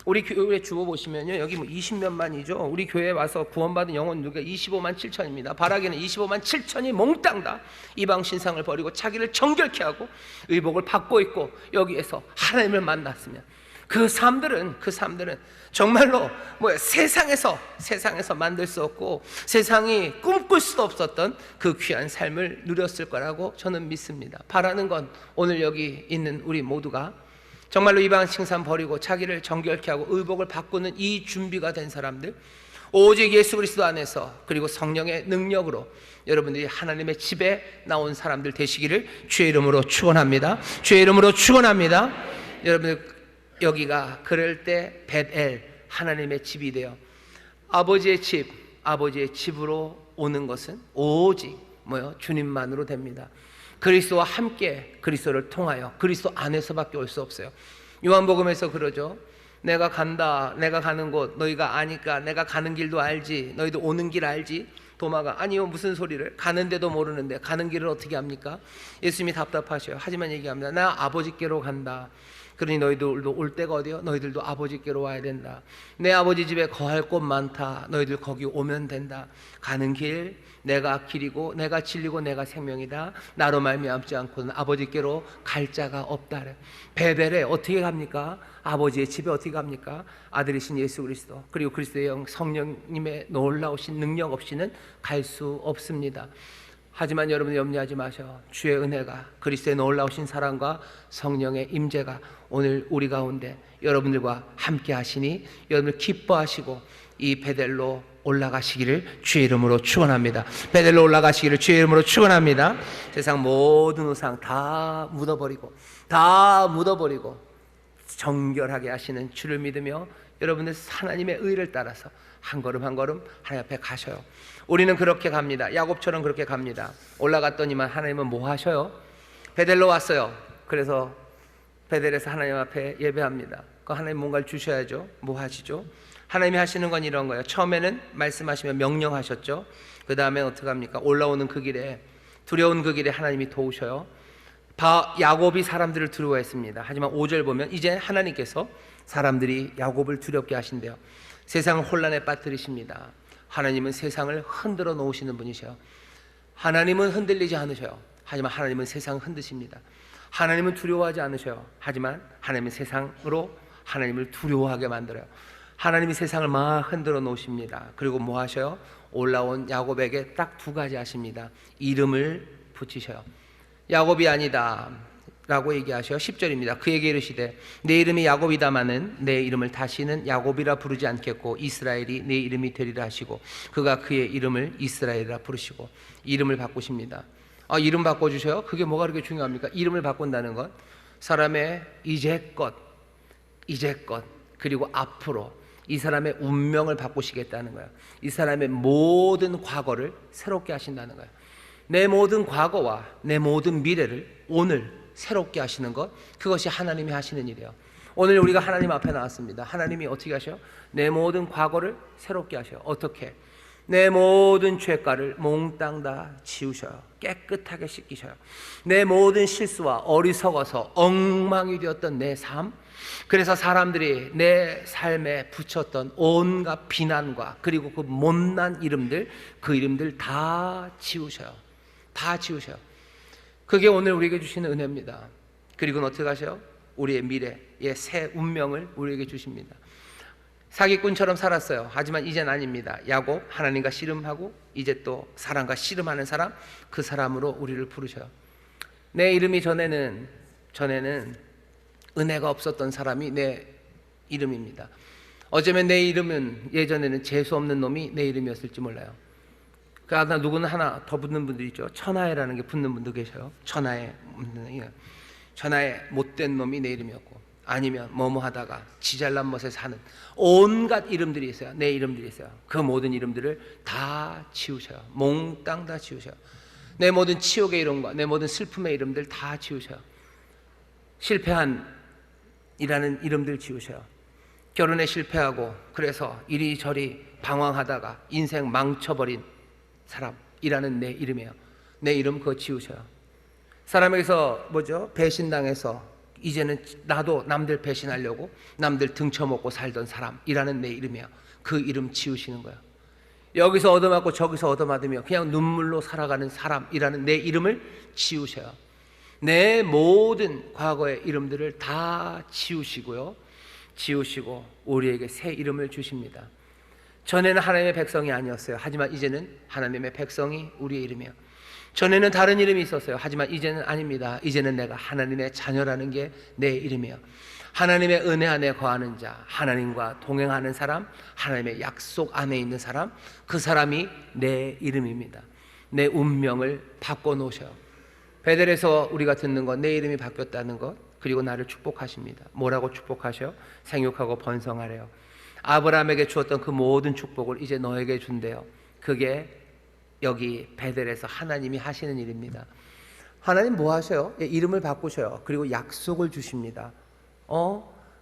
우리 교회 주보 보시면요, 여기 뭐 20몇만이죠. 우리 교회에 와서 구원받은 영혼 누가 25만 7천입니다. 바라기는 25만 7천이 몽땅 다 이방 신상을 버리고 자기를 정결케 하고 의복을 받고 있고, 여기에서 하나님을 만났으면 그 사람들은 정말로 세상에서 만들 수 없고 세상이 꿈꿀 수도 없었던 그 귀한 삶을 누렸을 거라고 저는 믿습니다. 바라는 건 오늘 여기 있는 우리 모두가 정말로 이방 신상 버리고 자기를 정결케 하고 의복을 바꾸는 이 준비가 된 사람들, 오직 예수 그리스도 안에서 그리고 성령의 능력으로 여러분들이 하나님의 집에 나온 사람들 되시기를 주의 이름으로 축원합니다. 주의 이름으로 축원합니다. 여러분들, 여기가 그럴 때 벳엘, 하나님의 집이 되어 아버지의 집으로 오는 것은 오직 주님만으로 됩니다. 그리스도와 함께, 그리스도를 통하여, 그리스도 안에서밖에 올 수 없어요. 요한복음에서 그러죠. 내가 간다, 내가 가는 곳 너희가 아니까, 내가 가는 길도 알지, 너희도 오는 길 알지. 도마가 아니요, 무슨 소리를, 가는데도 모르는데 가는 길을 어떻게 합니까? 예수님이 답답하셔요. 하지만 얘기합니다. 나 아버지께로 간다. 그러니 너희들도 올 때가 어디요? 너희들도 아버지께로 와야 된다. 내 아버지 집에 거할 곳 많다. 너희들 거기 오면 된다. 가는 길, 내가 길이고 내가 진리고 내가 생명이다. 나로 말미암지 않고는 아버지께로 갈 자가 없다. 베델에 어떻게 갑니까? 아버지의 집에 어떻게 갑니까? 아들이신 예수 그리스도 그리고 그리스도의 영 성령님의 놀라우신 능력 없이는 갈 수 없습니다. 하지만 여러분 염려하지 마셔. 주의 은혜가, 그리스도의 놀라우신 사랑과 성령의 임재가 오늘 우리 가운데 여러분들과 함께 하시니 여러분들 기뻐하시고 이 베델로 올라가시기를 주의 이름으로 축원합니다. 베델로 올라가시기를 주의 이름으로 축원합니다. 세상 모든 우상 다 묻어버리고 정결하게 하시는 주를 믿으며 여러분들 하나님의 의를 따라서 한 걸음 한 걸음 하나님 앞에 가셔요. 우리는 그렇게 갑니다. 야곱처럼 그렇게 갑니다. 올라갔더니만 하나님은 뭐 하셔요? 베델로 왔어요. 그래서 베델에서 하나님 앞에 예배합니다. 그 하나님 뭔가를 주셔야죠. 뭐 하시죠? 하나님이 하시는 건 이런 거예요. 처음에는 말씀하시면 명령하셨죠. 그 다음에 어떻게 합니까? 올라오는 그 길에, 두려운 그 길에 하나님이 도우셔요. 야곱이 사람들을 두려워했습니다. 하지만 5절 보면 이제 하나님께서 사람들이 야곱을 두렵게 하신대요. 세상을 혼란에 빠뜨리십니다. 하나님은 세상을 흔들어 놓으시는 분이셔요. 하나님은 흔들리지 않으셔요. 하지만 하나님은 세상을 흔드십니다. 하나님은 두려워하지 않으셔요. 하지만 하나님은 세상으로 하나님을 두려워하게 만들어요. 하나님이 세상을 막 흔들어 놓으십니다. 그리고 뭐 하셔요? 올라온 야곱에게 딱 두 가지 하십니다. 이름을 붙이셔요. 야곱이 아니다 라고 얘기하셔요. 10절입니다. 그에게 이르시되 내 이름이 야곱이다마는 내 이름을 다시는 야곱이라 부르지 않겠고 이스라엘이 내 이름이 되리라 하시고, 그가 그의 이름을 이스라엘이라 부르시고 이름을 바꾸십니다. 이름 바꿔주셔요? 그게 뭐가 그렇게 중요합니까? 이름을 바꾼다는 건 사람의 이제껏 그리고 앞으로 이 사람의 운명을 바꾸시겠다는 거예요. 이 사람의 모든 과거를 새롭게 하신다는 거예요. 내 모든 과거와 내 모든 미래를 오늘 새롭게 하시는 것, 그것이 하나님이 하시는 일이에요. 오늘 우리가 하나님 앞에 나왔습니다. 하나님이 어떻게 하셔요? 내 모든 과거를 새롭게 하셔요. 어떻게? 내 모든 죄가를 몽땅 다 지우셔요. 깨끗하게 씻기셔요. 내 모든 실수와 어리석어서 엉망이 되었던 내 삶, 그래서 사람들이 내 삶에 붙였던 온갖 비난과 그리고 그 못난 이름들, 그 이름들 다 지우셔요. 다 지우셔요. 그게 오늘 우리에게 주시는 은혜입니다. 그리고 어떻게 하셔요? 우리의 미래의 새 운명을 우리에게 주십니다. 사기꾼처럼 살았어요. 하지만 이젠 아닙니다. 야곱, 하나님과 씨름하고 이제 또 사람과 씨름하는 사람, 그 사람으로 우리를 부르셔요. 내 이름이 전에는 은혜가 없었던 사람이 내 이름입니다. 어쩌면 내 이름은 예전에는 재수 없는 놈이 내 이름이었을지 몰라요. 그러나 누구는 하나 더 붙는 분들이 있죠. 천하에라는 게 붙는 분도 계셔요. 천하에 못된 놈이 내 이름이었고, 아니면 뭐뭐 하다가 지잘난 멋에 사는 온갖 이름들이 있어요. 내 이름들이 있어요. 그 모든 이름들을 다 지우셔요. 몽땅 다 지우셔요. 내 모든 치욕의 이름과 내 모든 슬픔의 이름들 다 지우셔요. 실패한 이라는 이름들 지우셔요. 결혼에 실패하고 그래서 이리저리 방황하다가 인생 망쳐버린 사람이라는 내 이름이에요. 내 이름 그거 지우셔요. 사람에게서 배신당해서 이제는 나도 남들 배신하려고 남들 등쳐먹고 살던 사람이라는 내 이름이야. 그 이름 지우시는 거야. 여기서 얻어맞고 저기서 얻어맞으며 그냥 눈물로 살아가는 사람이라는 내 이름을 지우셔요. 내 모든 과거의 이름들을 다 지우시고요. 지우시고 우리에게 새 이름을 주십니다. 전에는 하나님의 백성이 아니었어요. 하지만 이제는 하나님의 백성이 우리의 이름이에요. 전에는 다른 이름이 있었어요. 하지만 이제는 아닙니다. 이제는 내가 하나님의 자녀라는 게 내 이름이에요. 하나님의 은혜 안에 거하는 자, 하나님과 동행하는 사람, 하나님의 약속 안에 있는 사람, 그 사람이 내 이름입니다. 내 운명을 바꿔놓으셔요. 베델에서 우리가 듣는 것, 내 이름이 바뀌었다는 것, 그리고 나를 축복하십니다. 뭐라고 축복하셔요? 생육하고 번성하래요. 아브라함에게 주었던 그 모든 축복을 이제 너에게 준대요. 그게 여기 베델에서 하나님이 하시는 일입니다. 하나님 뭐 하셔요? 이름을 바꾸셔요. 그리고 약속을 주십니다.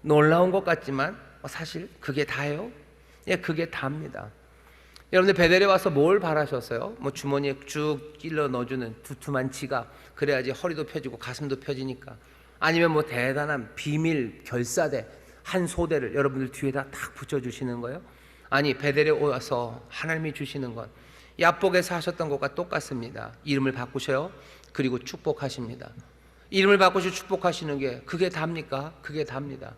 놀라운 것 같지만 사실 그게 다예요? 그게 다입니다. 여러분들 베델에 와서 뭘 바라셨어요? 뭐 주머니에 쭉 찔러 넣어주는 두툼한 지갑, 그래야지 허리도 펴지고 가슴도 펴지니까. 아니면 뭐 대단한 비밀 결사대 한 소대를 여러분들 뒤에다 딱 붙여주시는 거예요? 아니, 베델에 와서 하나님이 주시는 건 야복에서 하셨던 것과 똑같습니다. 이름을 바꾸셔요. 그리고 축복하십니다. 이름을 바꾸시고 축복하시는 게 그게 답니까? 그게 답니다.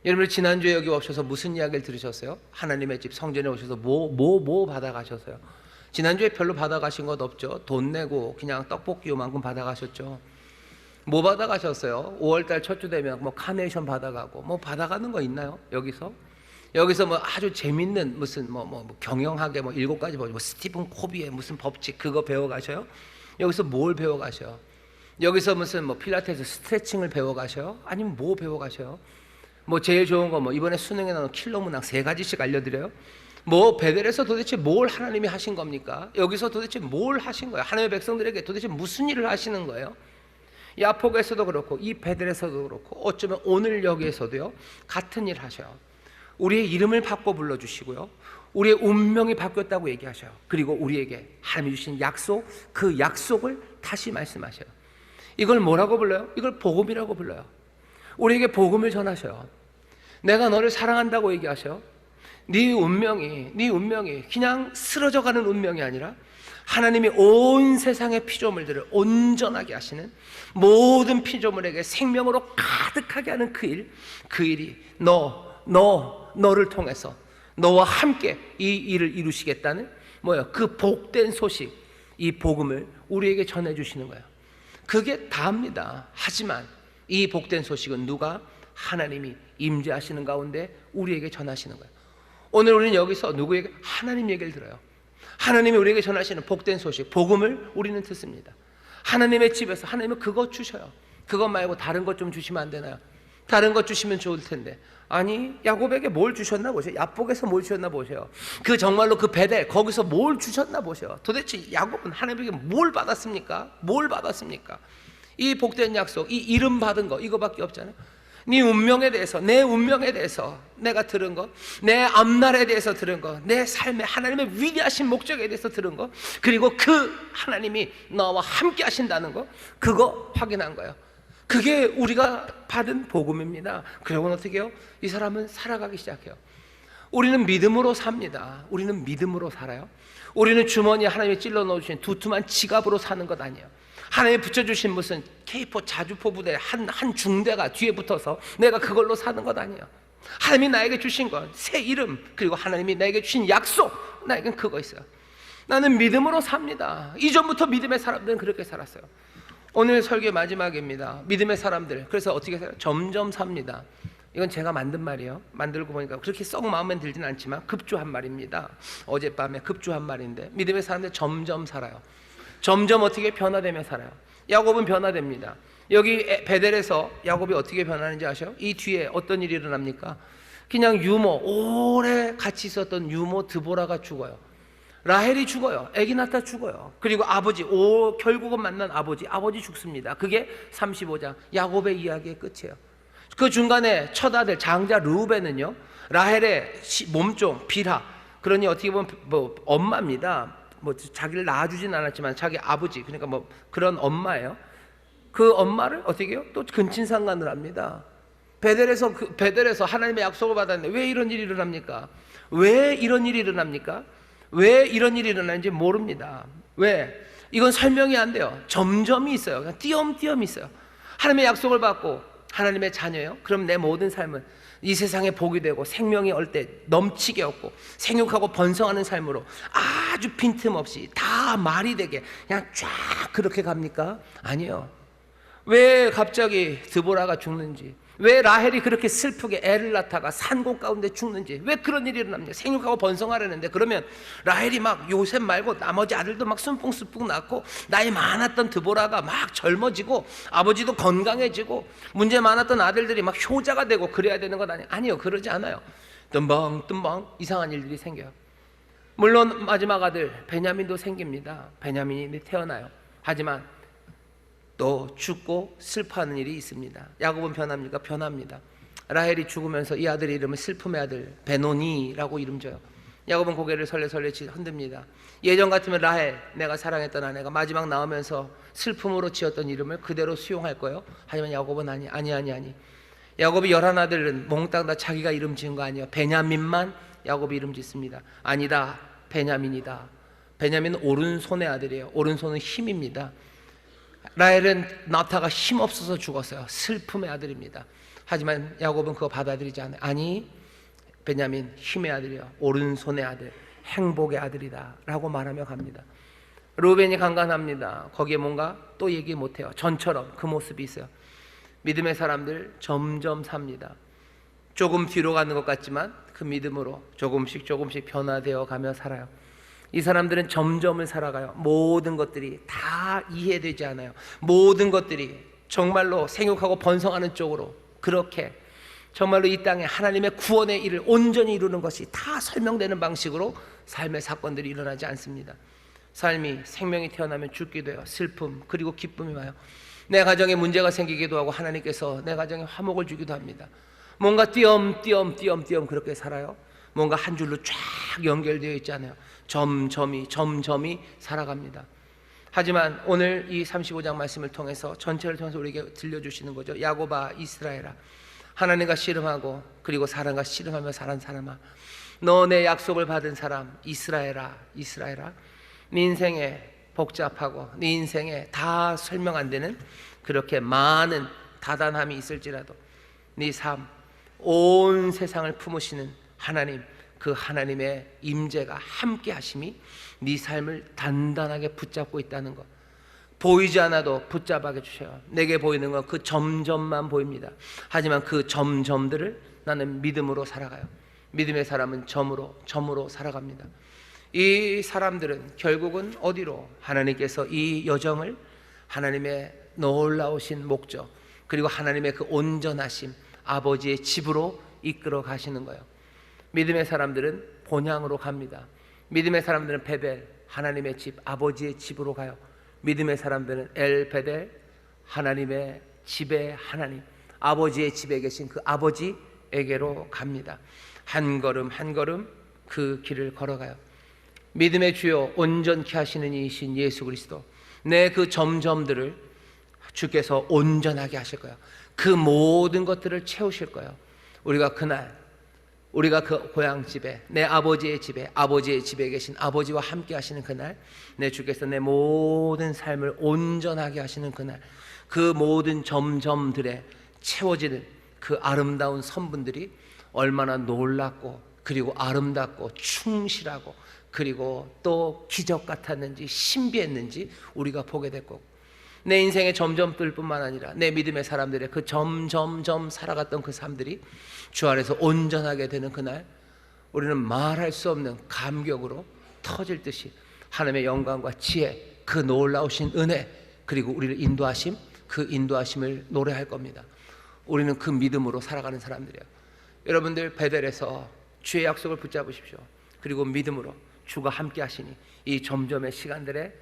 여러분 지난주에 여기 오셔서 무슨 이야기를 들으셨어요? 하나님의 집 성전에 오셔서 뭐 받아가셨어요? 지난주에 별로 받아가신 것 없죠? 돈 내고 그냥 떡볶이 요만큼 받아가셨죠? 뭐 받아가셨어요? 5월달 첫 주 되면 뭐 카네이션 받아가고 뭐 받아가는 거 있나요? 여기서 뭐 아주 재밌는 무슨 뭐 경영학의 뭐 7가지 뭐 스티븐 코비의 무슨 법칙 그거 배워가셔요? 여기서 뭘 배워가셔요? 여기서 무슨 뭐 필라테스 스트레칭을 배워가셔요? 아니면 뭐 배워가셔요? 뭐 제일 좋은 거 뭐 이번에 수능에 나온 킬러 문항 3가지씩 알려드려요? 뭐 베델에서 도대체 뭘 하나님이 하신 겁니까? 여기서 도대체 뭘 하신 거예요? 하나님의 백성들에게 도대체 무슨 일을 하시는 거예요? 야복에서도 그렇고 이 베델에서도 그렇고 어쩌면 오늘 여기에서도요 같은 일 하셔요. 우리의 이름을 바꿔 불러주시고요, 우리의 운명이 바뀌었다고 얘기하셔요. 그리고 우리에게 하나님이 주신 약속, 그 약속을 다시 말씀하셔요. 이걸 뭐라고 불러요? 이걸 복음이라고 불러요. 우리에게 복음을 전하셔요. 내가 너를 사랑한다고 얘기하셔요. 네 운명이 그냥 쓰러져가는 운명이 아니라 하나님이 온 세상의 피조물들을 온전하게 하시는, 모든 피조물에게 생명으로 가득하게 하는 그 일이 너를 통해서 너와 함께 이 일을 이루시겠다는 그 복된 소식, 이 복음을 우리에게 전해주시는 거예요. 그게 다입니다. 하지만 이 복된 소식은 누가? 하나님이 임재하시는 가운데 우리에게 전하시는 거예요. 오늘 우리는 여기서 누구에게? 하나님 얘기를 들어요. 하나님이 우리에게 전하시는 복된 소식, 복음을 우리는 듣습니다. 하나님의 집에서 하나님은 그것 주셔요. 그것 말고 다른 것 좀 주시면 안 되나요? 다른 것 주시면 좋을 텐데. 아니, 야곱에게 뭘 주셨나 보세요. 야복에서 뭘 주셨나 보세요. 그 정말로 그 베델 거기서 뭘 주셨나 보세요. 도대체 야곱은 하나님에게 뭘 받았습니까? 뭘 받았습니까? 이 복된 약속, 이 이름 받은 거, 이거밖에 없잖아요. 네 운명에 대해서, 내 운명에 대해서 내가 들은 거, 내 앞날에 대해서 들은 거, 내 삶에 하나님의 위대하신 목적에 대해서 들은 거, 그리고 그 하나님이 너와 함께 하신다는 거, 그거 확인한 거예요. 그게 우리가 받은 복음입니다. 그러고는 어떻게 해요? 이 사람은 살아가기 시작해요. 우리는 믿음으로 삽니다. 우리는 믿음으로 살아요. 우리는 주머니에 하나님이 찔러 넣어주신 두툼한 지갑으로 사는 것 아니에요. 하나님이 붙여주신 무슨 K4 자주포 부대 한 중대가 뒤에 붙어서 내가 그걸로 사는 것 아니에요. 하나님이 나에게 주신 것, 새 이름, 그리고 하나님이 나에게 주신 약속, 나에겐 그거 있어요. 나는 믿음으로 삽니다. 이전부터 믿음의 사람들은 그렇게 살았어요. 오늘 설교 마지막입니다. 믿음의 사람들, 그래서 어떻게 살아요? 점점 삽니다. 이건 제가 만든 말이에요. 만들고 보니까 그렇게 썩 마음에 들진 않지만 급조한 말입니다. 어젯밤에 급조한 말인데, 믿음의 사람들 점점 살아요. 점점 어떻게 변화되며 살아요. 야곱은 변화됩니다. 여기 베델에서 야곱이 어떻게 변하는지 아셔요? 이 뒤에 어떤 일이 일어납니까? 그냥 유모, 오래 같이 있었던 유모 드보라가 죽어요. 라헬이 죽어요. 애기 낳다 죽어요. 그리고 아버지, 결국은 만난 아버지 죽습니다. 그게 35장 야곱의 이야기의 끝이에요. 그 중간에 첫 아들 장자 르우벤은요, 라헬의 몸종 빌하, 그러니 어떻게 보면 엄마입니다. 자기를 낳아주진 않았지만 자기 아버지, 그러니까 그런 엄마예요. 그 엄마를 어떻게 해요? 또 근친상간을 합니다. 베델에서 하나님의 약속을 받았는데 왜 이런 일이 일어납니까? 왜 이런 일이 일어납니까? 왜 이런 일이 일어나는지 모릅니다. 왜? 이건 설명이 안 돼요. 점점이 있어요. 그냥 띄엄띄엄 있어요. 하나님의 약속을 받고 하나님의 자녀예요. 그럼 내 모든 삶은 이 세상에 복이 되고 생명이 올 때 넘치게 얻고 생육하고 번성하는 삶으로 아주 빈틈없이 다 말이 되게 그냥 쫙 그렇게 갑니까? 아니요. 왜 갑자기 드보라가 죽는지, 왜 라헬이 그렇게 슬프게 애를 낳다가 산골 가운데 죽는지, 왜 그런 일이 일어납니까? 생육하고 번성하려는데, 그러면 라헬이 막 요셉 말고 나머지 아들도 막 순풍순풍 낳고 나이 많았던 드보라가 막 젊어지고 아버지도 건강해지고 문제 많았던 아들들이 막 효자가 되고 그래야 되는 것 아니에요? 아니요, 그러지 않아요. 뜸벙 이상한 일들이 생겨요. 물론 마지막 아들 베냐민도 생깁니다. 베냐민이 태어나요. 하지만 또 죽고 슬퍼하는 일이 있습니다. 야곱은 변합니까? 변합니다. 라헬이 죽으면서 이 아들의 이름을 슬픔의 아들 베노니라고 이름 줘요. 야곱은 고개를 설레설레 흔듭니다. 예전 같으면 라헬, 내가 사랑했던 아내가 마지막 나오면서 슬픔으로 지었던 이름을 그대로 수용할 거예요. 하지만 야곱은 아니. 야곱이 11아들은 몽땅 다 자기가 이름 지은 거 아니에요. 베냐민만 야곱이 이름 짓습니다. 아니다, 베냐민이다. 베냐민은 오른손의 아들이에요. 오른손은 힘입니다. 라헬은 낳다가 힘없어서 죽었어요. 슬픔의 아들입니다. 하지만 야곱은 그거 받아들이지 않아요. 아니, 베냐민 힘의 아들이요, 오른손의 아들, 행복의 아들이다 라고 말하며 갑니다. 루벤이 강간합니다. 거기에 뭔가 또 얘기 못해요. 전처럼 그 모습이 있어요. 믿음의 사람들 점점 삽니다. 조금 뒤로 가는 것 같지만 그 믿음으로 조금씩 변화되어 가며 살아요. 이 사람들은 점점을 살아가요. 모든 것들이 다 이해되지 않아요. 모든 것들이 정말로 생육하고 번성하는 쪽으로, 그렇게 정말로 이 땅에 하나님의 구원의 일을 온전히 이루는 것이 다 설명되는 방식으로 삶의 사건들이 일어나지 않습니다. 삶이, 생명이 태어나면 죽기도 해요. 슬픔 그리고 기쁨이 와요. 내 가정에 문제가 생기기도 하고 하나님께서 내 가정에 화목을 주기도 합니다. 뭔가 띄엄띄엄 그렇게 살아요. 뭔가 한 줄로 쫙 연결되어 있지 않아요. 점점이 살아갑니다. 하지만 오늘 이 35장 말씀을 통해서 전체를 통해서 우리에게 들려주시는 거죠. 야곱아, 이스라엘아, 하나님과 씨름하고 그리고 사랑과 씨름하며 사는 사람아, 너 내 약속을 받은 사람, 이스라엘아, 네 인생에 복잡하고 네 인생에 다 설명 안 되는 그렇게 많은 다단함이 있을지라도 네 삶, 온 세상을 품으시는 하나님, 그 하나님의 임재가 함께 하심이 네 삶을 단단하게 붙잡고 있다는 것, 보이지 않아도 붙잡아 주셔요. 내게 보이는 건 그 점점만 보입니다. 하지만 그 점점들을 나는 믿음으로 살아가요. 믿음의 사람은 점으로 살아갑니다. 이 사람들은 결국은 어디로? 하나님께서 이 여정을 하나님의 놀라우신 목적, 그리고 하나님의 그 온전하심, 아버지의 집으로 이끌어 가시는 거예요. 믿음의 사람들은 본향으로 갑니다. 믿음의 사람들은 베델, 하나님의 집, 아버지의 집으로 가요. 믿음의 사람들은 엘 베델, 하나님의 집의 하나님, 아버지의 집에 계신 그 아버지에게로 갑니다. 한 걸음 한 걸음 그 길을 걸어가요. 믿음의 주요 온전케 하시는 이이신 예수 그리스도, 내 그 점점들을 주께서 온전하게 하실 거예요. 그 모든 것들을 채우실 거예요. 우리가 그 고향집에, 내 아버지의 집에 계신 아버지와 함께 하시는 그날, 내 주께서 내 모든 삶을 온전하게 하시는 그날, 그 모든 점점들에 채워지는 그 아름다운 선분들이 얼마나 놀랍고 그리고 아름답고 충실하고 그리고 또 기적 같았는지 신비했는지 우리가 보게 될 거고, 내 인생의 점점들뿐만 아니라 내 믿음의 사람들의 그 점점점 살아갔던 그 삶들이 주 안에서 온전하게 되는 그날, 우리는 말할 수 없는 감격으로 터질 듯이 하나님의 영광과 지혜, 그 놀라우신 은혜, 그리고 우리를 인도하심, 그 인도하심을 노래할 겁니다. 우리는 그 믿음으로 살아가는 사람들이에요. 여러분들 베델에서 주의 약속을 붙잡으십시오. 그리고 믿음으로 주가 함께 하시니 이 점점의 시간들에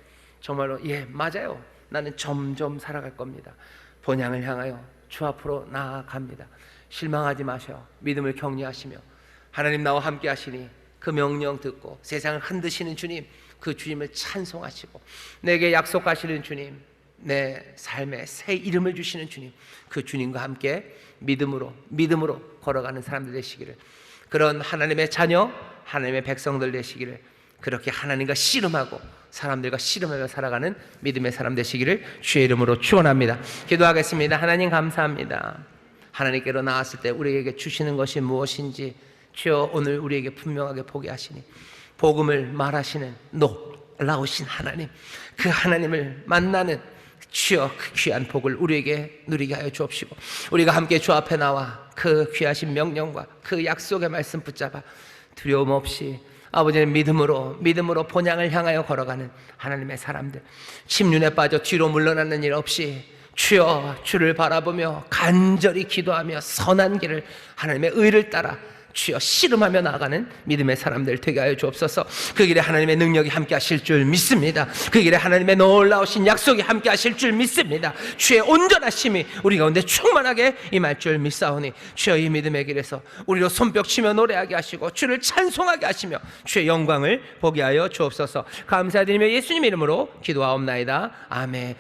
정말로 맞아요, 나는 점점 살아갈 겁니다. 본향을 향하여 주 앞으로 나아갑니다. 실망하지 마셔. 믿음을 격려하시며 하나님 나와 함께 하시니 그 명령 듣고 세상을 흔드시는 주님, 그 주님을 찬송하시고 내게 약속하시는 주님, 내 삶에 새 이름을 주시는 주님, 그 주님과 함께 믿음으로 걸어가는 사람들 되시기를, 그런 하나님의 자녀, 하나님의 백성들 되시기를, 그렇게 하나님과 씨름하고 사람들과 씨름하며 살아가는 믿음의 사람 되시기를 주의 이름으로 축원합니다. 기도하겠습니다. 하나님 감사합니다. 하나님께로 나왔을 때 우리에게 주시는 것이 무엇인지 주여 오늘 우리에게 분명하게 보게 하시니, 복음을 말하시는 놀라우신 하나님, 그 하나님을 만나는 주여 그 귀한 복을 우리에게 누리게 하여 주옵시고, 우리가 함께 주 앞에 나와 그 귀하신 명령과 그 약속의 말씀 붙잡아 두려움 없이 아버지는 믿음으로 본향을 향하여 걸어가는 하나님의 사람들, 침륜에 빠져 뒤로 물러나는 일 없이 주여 주를 바라보며 간절히 기도하며 선한 길을, 하나님의 의를 따라 주여 씨름하며 나아가는 믿음의 사람들 되게 하여 주옵소서. 그 길에 하나님의 능력이 함께 하실 줄 믿습니다. 그 길에 하나님의 놀라우신 약속이 함께 하실 줄 믿습니다. 주의 온전하심이 우리 가운데 충만하게 임할 줄 믿사오니, 주여 이 믿음의 길에서 우리로 손뼉치며 노래하게 하시고 주를 찬송하게 하시며 주의 영광을 보게 하여 주옵소서. 감사드리며 예수님 이름으로 기도하옵나이다. 아멘.